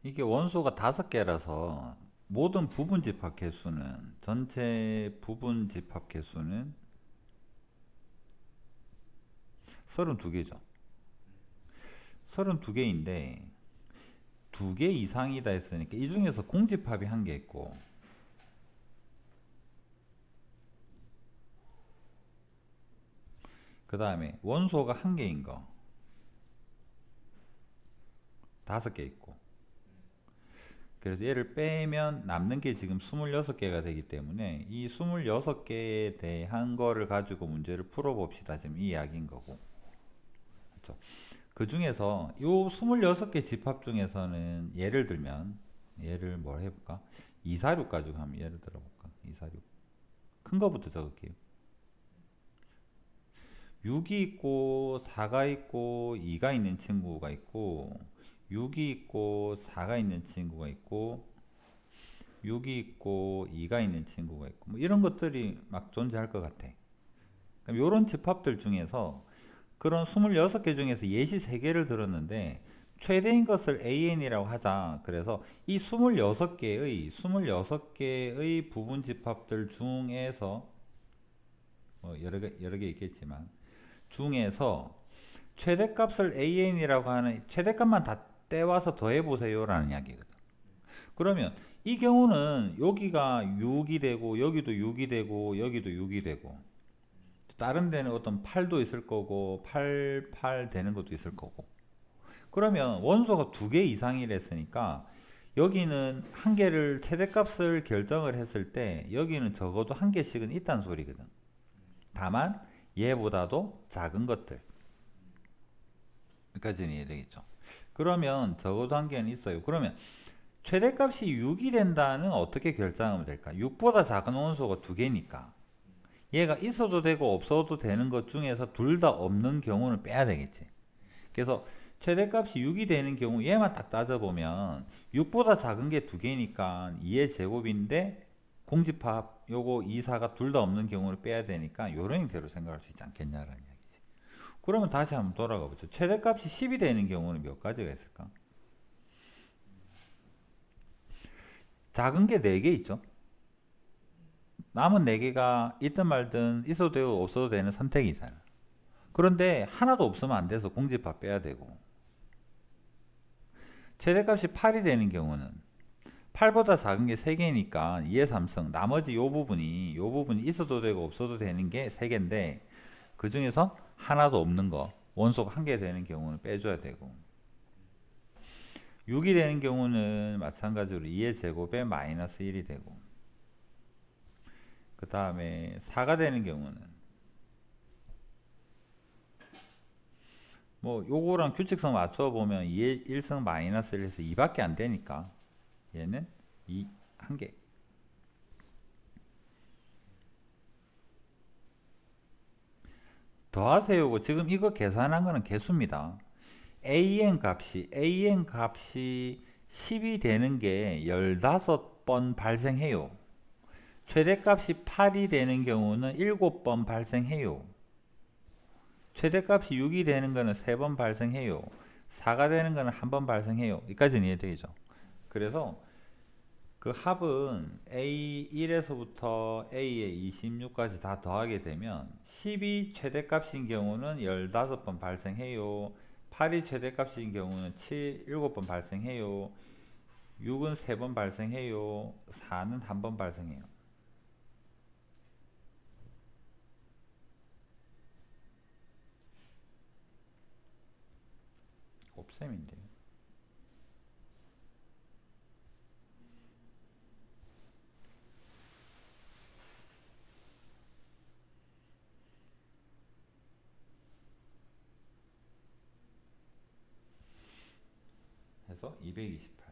이게 원소가 5개라서 모든 부분 집합 개수는 전체 부분 집합 개수는 32개죠. 32개인데 2개 이상이다 했으니까 이 중에서 공집합이 1개 있고 그 다음에 원소가 1개인 거 5개 있고 그래서 얘를 빼면 남는 게 지금 26개가 되기 때문에 이 26개에 대한 거를 가지고 문제를 풀어봅시다. 지금 이 이야기인 거고. 그렇죠? 그 중에서 요 26개 집합 중에서는 예를 들면 얘를 뭘 해볼까? 246 가지고 한번 예를 들어볼까? 246 큰 거부터 적을게요. 6이 있고 4가 있고 2가 있는 친구가 있고 6이 있고 4가 있는 친구가 있고 6이 있고 2가 있는 친구가 있고 뭐 이런 것들이 막 존재할 것 같아. 그럼 이런 집합들 중에서 그런 26개 중에서 예시 3개를 들었는데 최대인 것을 AN이라고 하자. 그래서 이 26개의 부분 집합들 중에서 뭐 여러 개 있겠지만 중에서 최대값을 AN이라고 하는 최대값만 다 떼와서 더해보세요 라는 이야기거든. 그러면 이 경우는 여기가 6이 되고 여기도 6이 되고 여기도 6이 되고 다른 데는 어떤 8도 있을 거고 8, 8 되는 것도 있을 거고 그러면 원소가 2개 이상이랬으니까 여기는 한 개를 최대값을 결정을 했을 때 여기는 적어도 한 개씩은 있다는 소리거든. 다만 얘보다도 작은 것들 여기까지는 이해되겠죠. 그러면 적어도 한 개는 있어요. 그러면 최대값이 6이 된다는 어떻게 결정하면 될까? 6보다 작은 원소가 2개니까 얘가 있어도 되고 없어도 되는 것 중에서 둘 다 없는 경우는 빼야 되겠지. 그래서 최대값이 6이 되는 경우 얘만 딱 따져보면 6보다 작은 게 2개니까 2의 제곱인데 공집합 요거 2, 4가 둘 다 없는 경우를 빼야 되니까 요런 형태로 생각할 수 있지 않겠냐라는 이야기지. 그러면 다시 한번 돌아가 보죠. 최대값이 10이 되는 경우는 몇 가지가 있을까? 작은 게 4개 있죠. 남은 4개가 있든 말든 있어도 되고 없어도 되는 선택이잖아. 그런데 하나도 없으면 안 돼서 공집합 빼야 되고 최대값이 8이 되는 경우는 8보다 작은 게 3개니까 2의 3승 나머지 요 부분이 있어도 되고 없어도 되는 게 3개인데 그 중에서 하나도 없는 거 원소가 1개 되는 경우는 빼줘야 되고 6이 되는 경우는 마찬가지로 2의 제곱에 마이너스 1이 되고 그 다음에 4가 되는 경우는 뭐 요거랑 규칙성 맞춰보면 2의 1승 마이너스 1에서 2밖에 안 되니까 얘는 2 1개 더하세요고 지금 이거 계산한 거는 개수입니다. an 값이 10이 되는 게 15번 발생해요. 최대값이 8이 되는 경우는 7번 발생해요. 최대값이 6이 되는 거는 3번 발생해요. 4가 되는 거는 1번 발생해요. 여기까지는 이해되죠? 그래서 그 합은 A1에서부터 A의 26까지 다 더하게 되면 10이 최대값인 경우는 15번 발생해요. 8이 최대값인 경우는 7번 발생해요. 6은 3번 발생해요. 4는 1번 발생해요. 곱셈인데. 해서 228.